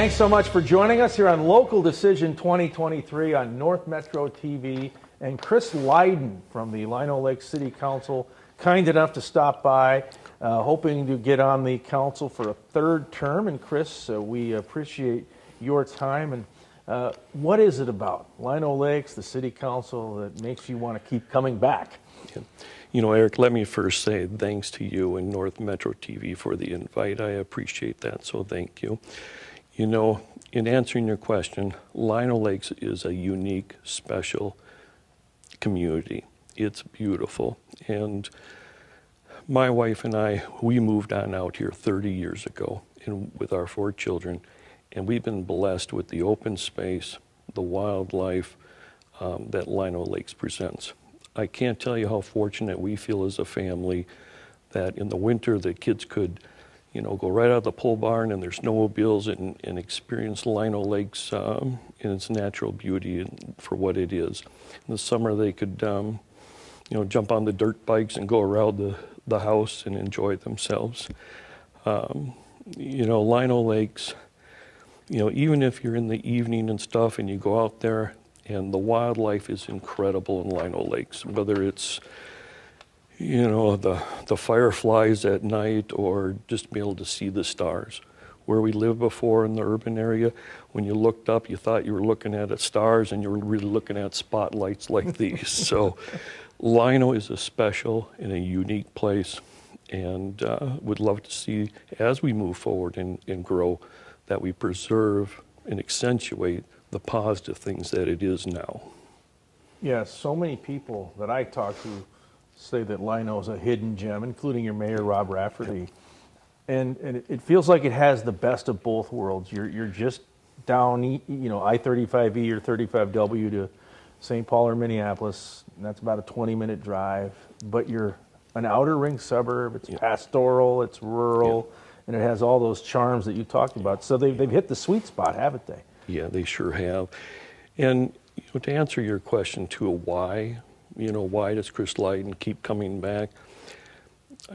thanks so much for joining us here on Local Decision 2023 on North Metro TV. And Chris Lyden from the Lino Lake City Council, kind enough to stop by, hoping to get on the council for a third term. And Chris, we appreciate your time. And what is it about Lino Lakes, the City Council, that makes you want to keep coming back? Yeah. You know, Eric, let me first say thanks to you and North Metro TV for the invite. I appreciate that, so thank you. You know, in answering your question, Lino Lakes is a unique, special community. It's beautiful. And my wife and I, we moved on out here 30 years ago with our 4 children, and we've been blessed with the open space, the wildlife that Lino Lakes presents. I can't tell you how fortunate we feel as a family that in the winter the kids could, you know, go right out of the pole barn and their snowmobiles and experience Lino Lakes in its natural beauty and for what it is. In the summer they could, you know, jump on the dirt bikes and go around the house and enjoy themselves. You know, Lino Lakes, you know, even if you're in the evening and stuff and you go out there, and the wildlife is incredible in Lino Lakes, whether it's, you know, the fireflies at night or just be able to see the stars. Where we lived before in the urban area, when you looked up, you thought you were looking at stars and you were really looking at spotlights like these. So Lino is a special and a unique place, and would love to see, as we move forward and grow, that we preserve and accentuate the positive things that it is now. Yeah, so many people that I talk to say that Lino is a hidden gem, including your mayor, Rob Rafferty. And it feels like it has the best of both worlds. You're just down, you know, I-35E or 35W to St. Paul or Minneapolis, and that's about a 20-minute drive. But you're an outer ring suburb. It's pastoral, it's rural, and it has all those charms that you talked about. So they've hit the sweet spot, haven't they? Yeah, they sure have. And you know, to answer your question to a why, you know, why does Chris Lyden keep coming back?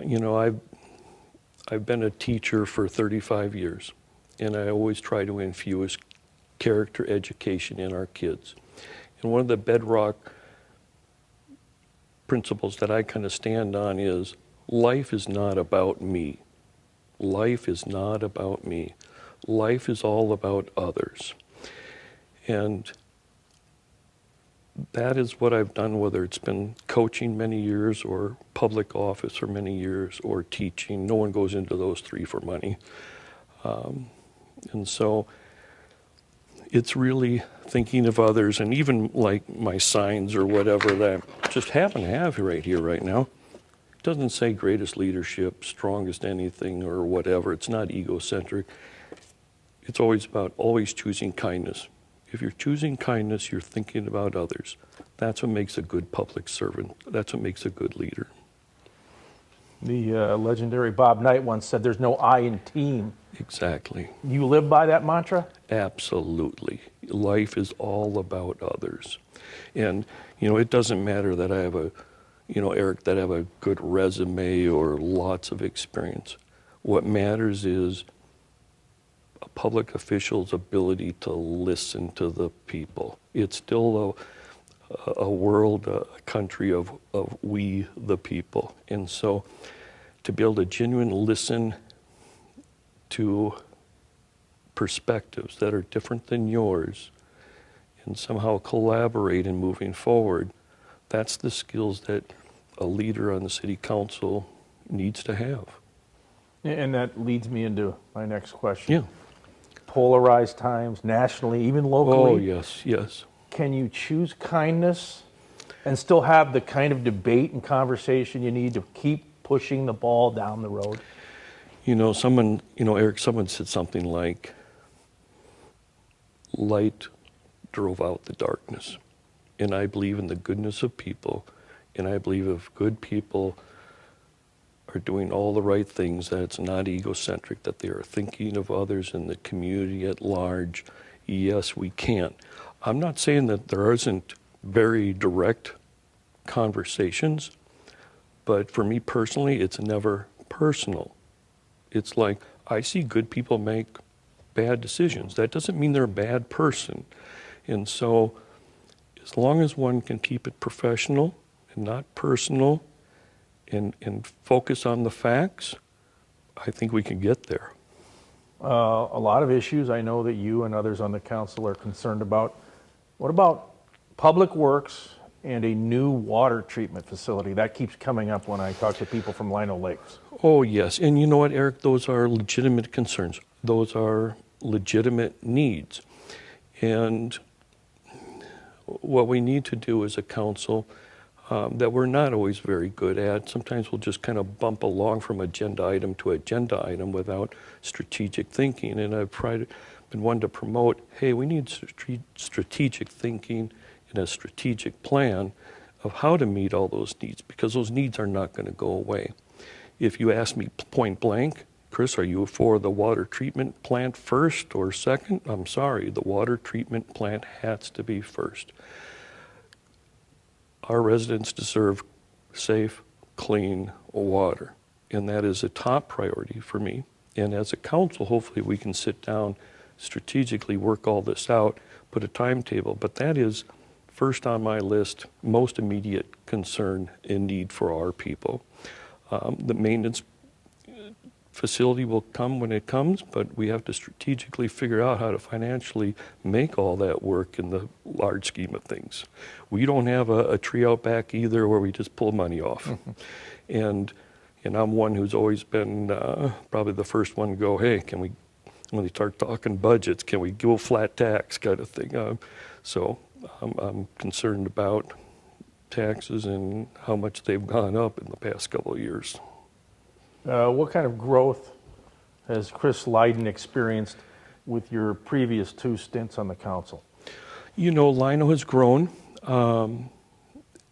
You know, I've been a teacher for 35 years, and I always try to infuse character education in our kids. And one of the bedrock principles that I kind of stand on is life is not about me. Life is not about me. Life is all about others. And that is what I've done, whether it's been coaching many years or public office for many years or teaching. No one goes into those 3 for money. And so it's really thinking of others, and even like my signs or whatever that I just happen to have right here right now. It doesn't say greatest leadership, strongest anything or whatever. It's not egocentric. It's always about always choosing kindness. If you're choosing kindness, you're thinking about others. That's what makes a good public servant. That's what makes a good leader. The legendary Bob Knight once said, there's no I in team. Exactly. You live by that mantra? Absolutely. Life is all about others. And, you know, it doesn't matter that I have a, you know, Eric, that I have a good resume or lots of experience. What matters is a public official's ability to listen to the people. It's still a world, a country of we the people. And so to be able to genuinely listen to perspectives that are different than yours and somehow collaborate in moving forward, that's the skills that a leader on the city council needs to have. And that leads me into my next question. Yeah. Polarized times, nationally, even locally. Oh, yes, yes. Can you choose kindness and still have the kind of debate and conversation you need to keep pushing the ball down the road? You know, someone, you know, Eric, someone said something like, light drove out the darkness. And I believe in the goodness of people, and I believe if good people are doing all the right things, that it's not egocentric, that they are thinking of others in the community at large, yes, we can. I'm not saying that there isn't very direct conversations, but for me personally, it's never personal. It's like, I see good people make bad decisions. That doesn't mean they're a bad person. And so as long as one can keep it professional and not personal and focus on the facts, I think we can get there. A lot of issues I know that you and others on the council are concerned about. What about public works and a new water treatment facility? That keeps coming up when I talk to people from Lino Lakes. Oh, yes. And you know what, Eric? Those are legitimate concerns. Those are legitimate needs. And what we need to do as a council that we're not always very good at, sometimes we'll just kind of bump along from agenda item to agenda item without strategic thinking. And I've been one to promote, hey, we need strategic thinking and a strategic plan of how to meet all those needs, because those needs are not going to go away. If you ask me point blank, Chris, are you for the water treatment plant first or second? I'm sorry, the water treatment plant has to be first. Our residents deserve safe, clean water, and that is a top priority for me. And as a council, hopefully we can sit down, strategically work all this out, put a timetable, but that is first on my list, most immediate concern and need for our people. The maintenance facility will come when it comes, but we have to strategically figure out how to financially make all that work in the large scheme of things. We don't have a tree out back either where we just pull money off. And I'm one who's always been probably the first one to go, hey, can we, when they start talking budgets, can we go flat tax kind of thing? So I'm concerned about taxes and how much they've gone up in the past couple of years. What kind of growth has Chris Lyden experienced with your previous 2 stints on the council? You know, Lino has grown.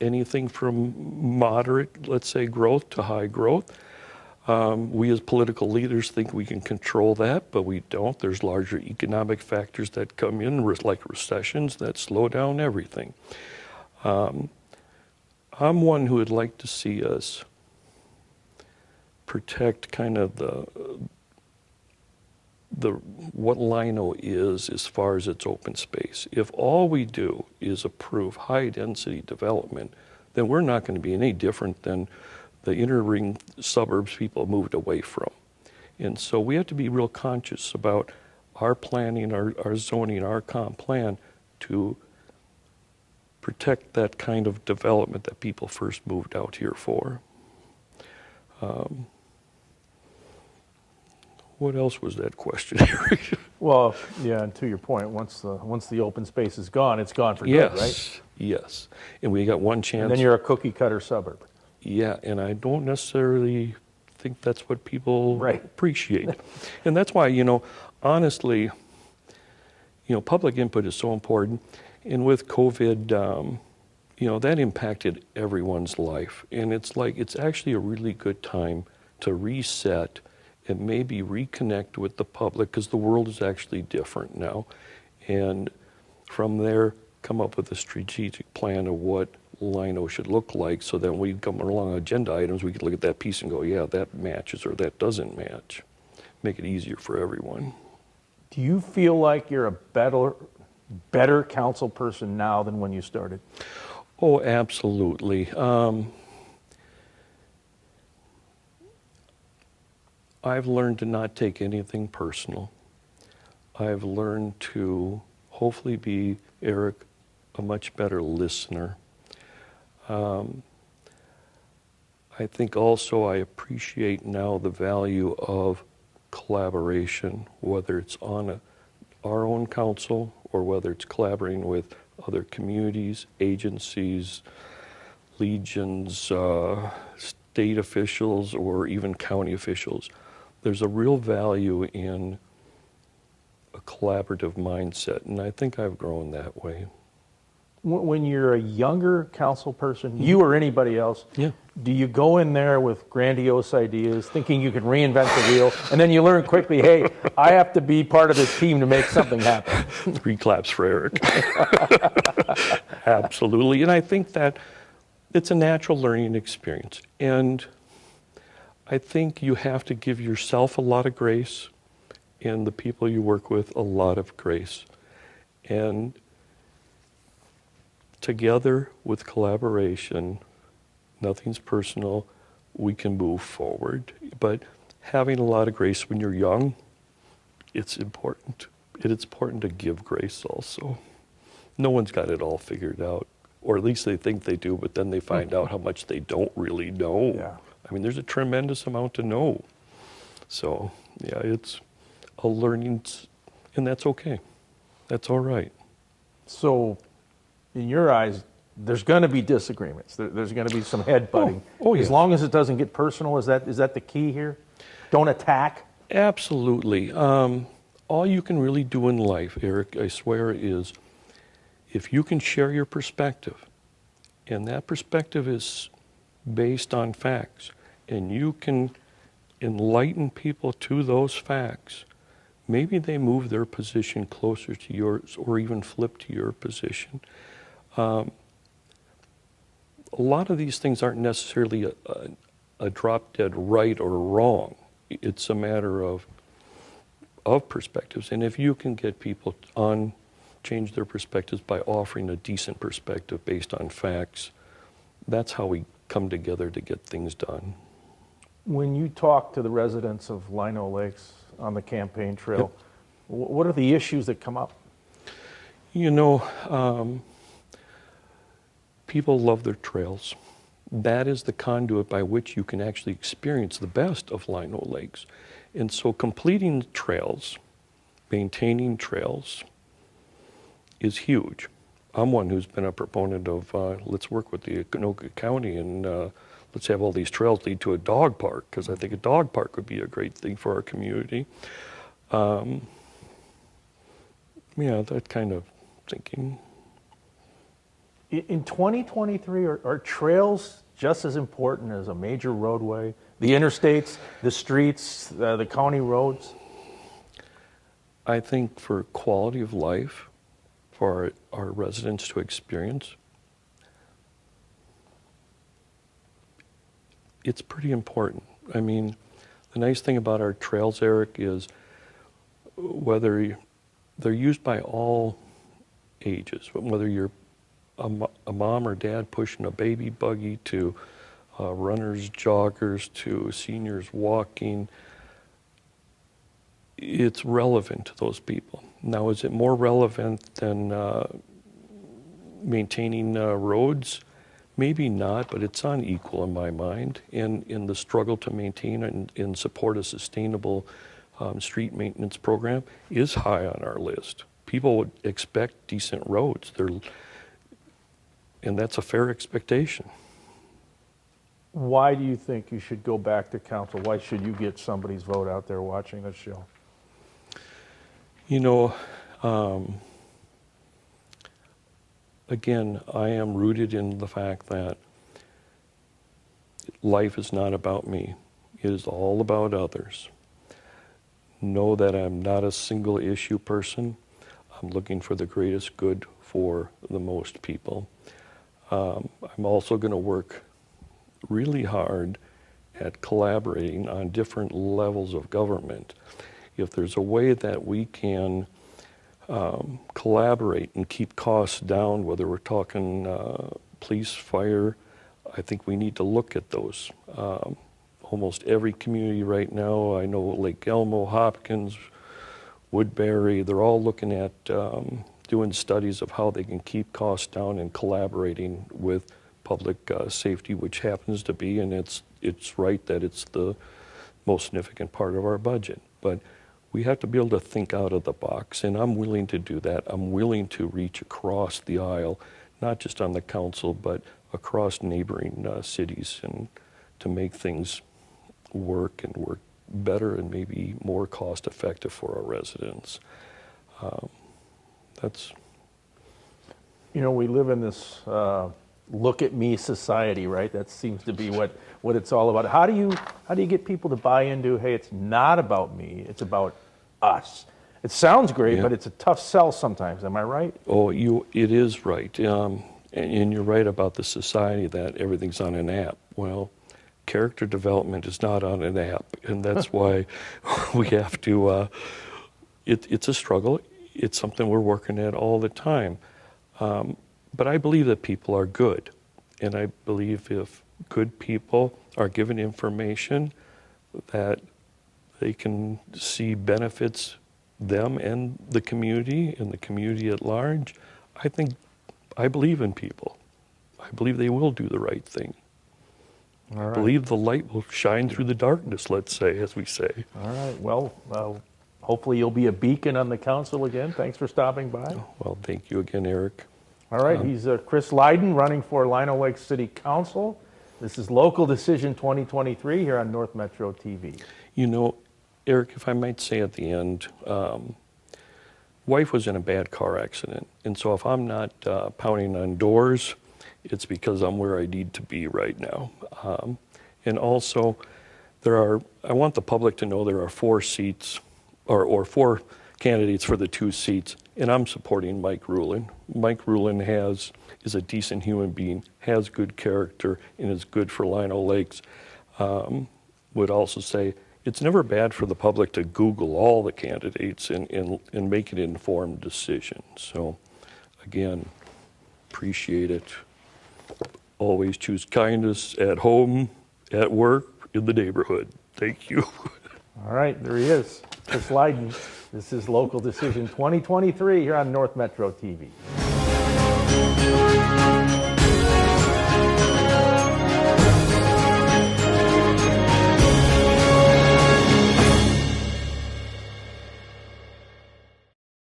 Anything from moderate, let's say, growth to high growth. We as political leaders think we can control that, but we don't. There's larger economic factors that come in, like recessions, that slow down everything. I'm one who would like to see us protect kind of the what Lino is as far as its open space. If all we do is approve high density development, then we're not going to be any different than the inner ring suburbs people moved away from. And so we have to be real conscious about our planning, our zoning, our comp plan to protect that kind of development that people first moved out here for. What else was that question, Eric? Well, yeah, and to your point, once the open space is gone, it's gone for good, right? Yes. And we got one chance. And then you're a cookie cutter suburb. Yeah, and I don't necessarily think that's what people right. appreciate. And that's why, you know, honestly, you know, public input is so important. And with COVID, you know, that impacted everyone's life. And it's like, it's actually a really good time to reset and maybe reconnect with the public, because the world is actually different now. And from there, come up with a strategic plan of what Lino should look like, so that when we come along agenda items, we can look at that piece and go, yeah, that matches or that doesn't match. Make it easier for everyone. Do you feel like you're a better council person now than when you started? Oh, absolutely. I've learned to not take anything personal. I've learned to hopefully be, Eric, a much better listener. I think also I appreciate now the value of collaboration, whether it's on our own council or whether it's collaborating with other communities, agencies, legions, state officials, or even county officials. There's a real value in a collaborative mindset, and I think I've grown that way. When you're a younger council person, you or anybody else, do you go in there with grandiose ideas, thinking you can reinvent the wheel, and then you learn quickly, hey, I have to be part of this team to make something happen? 3 claps for Eric. Absolutely. And I think that it's a natural learning experience. And I think you have to give yourself a lot of grace and the people you work with a lot of grace. And together with collaboration, nothing's personal, we can move forward. But having a lot of grace when you're young, it's important. It's important to give grace also. No one's got it all figured out, or at least they think they do, but then they find out how much they don't really know. Yeah. I mean, there's a tremendous amount to know. So, yeah, it's a learning, and that's okay. That's all right. So, in your eyes, there's going to be disagreements. There's going to be some headbutting. Oh, As yeah. long as it doesn't get personal, is that the key here? Don't attack. Absolutely. All you can really do in life, Eric, I swear, is if you can share your perspective, and that perspective is based on facts, and you can enlighten people to those facts, maybe they move their position closer to yours or even flip to your position. A lot of these things aren't necessarily a drop-dead right or wrong. It's a matter of perspectives. And if you can get people change their perspectives by offering a decent perspective based on facts, that's how we come together to get things done. When you talk to the residents of Lino Lakes on the campaign trail, Yep. what are the issues that come up? You know, people love their trails. That is the conduit by which you can actually experience the best of Lino Lakes. And so completing trails, maintaining trails, is huge. I'm one who's been a proponent of let's work with the Anoka County and let's have all these trails lead to a dog park, because I think a dog park would be a great thing for our community. Yeah, that kind of thinking. In 2023, are trails just as important as a major roadway? The interstates, the streets, the county roads? I think for quality of life, for our residents to experience, it's pretty important. I mean, the nice thing about our trails, Eric, is whether they're used by all ages, whether you're a mom or dad pushing a baby buggy to runners, joggers, to seniors walking, it's relevant to those people. Now, is it more relevant than maintaining roads? Maybe not, but it's unequal in my mind. In the struggle to maintain and support a sustainable street maintenance program is high on our list. People would expect decent roads. And that's a fair expectation. Why do you think you should go back to council? Why should you get somebody's vote out there watching this show? You know, again, I am rooted in the fact that life is not about me. It is all about others. Know that I'm not a single issue person. I'm looking for the greatest good for the most people. I'm also going to work really hard at collaborating on different levels of government. If there's a way that we can collaborate and keep costs down, whether we're talking police, fire, I think we need to look at those. Almost every community right now, I know Lake Elmo, Hopkins, Woodbury, they're all looking at doing studies of how they can keep costs down and collaborating with public safety, which happens to be, and it's right that it's the most significant part of our budget. But we have to be able to think out of the box, and I'm willing to do that. I'm willing to reach across the aisle, not just on the council, but across neighboring cities, and to make things work better and maybe more cost effective for our residents. That's... You know, we live in this look at me society, right? That seems to be what it's all about. How do you get people to buy into, hey, it's not about me, it's about us? It sounds great, Yeah. but it's a tough sell sometimes. Am I right? Oh, it is right. And you're right about the society that everything's on an app. Well, character development is not on an app, and that's why we have to it's a struggle. It's something we're working at all the time. But I believe that people are good. And I believe if good people are given information that they can see benefits them and the community at large, I believe in people. I believe they will do the right thing. All I right. believe the light will shine through the darkness, let's say, as we say. All right. Well, hopefully you'll be a beacon on the council again. Thanks for stopping by. Well, thank you again, Eric. All right. He's Chris Lyden, running for Lino Lakes City Council. This is Local Decision 2023 here on North Metro TV. You know, Eric, if I might say at the end, wife was in a bad car accident. And so if I'm not pounding on doors, it's because I'm where I need to be right now. And also, I want the public to know there are 4 seats, or 4 candidates for the 2 seats, and I'm supporting Mike Rulin. Mike Rulin is a decent human being, has good character, and is good for Lino Lakes. Would also say, it's never bad for the public to Google all the candidates and make an informed decision. So, again, appreciate it. Always choose kindness at home, at work, in the neighborhood. Thank you. All right. There he is, Chris Lyden. This is Local Decision 2023 here on North Metro TV.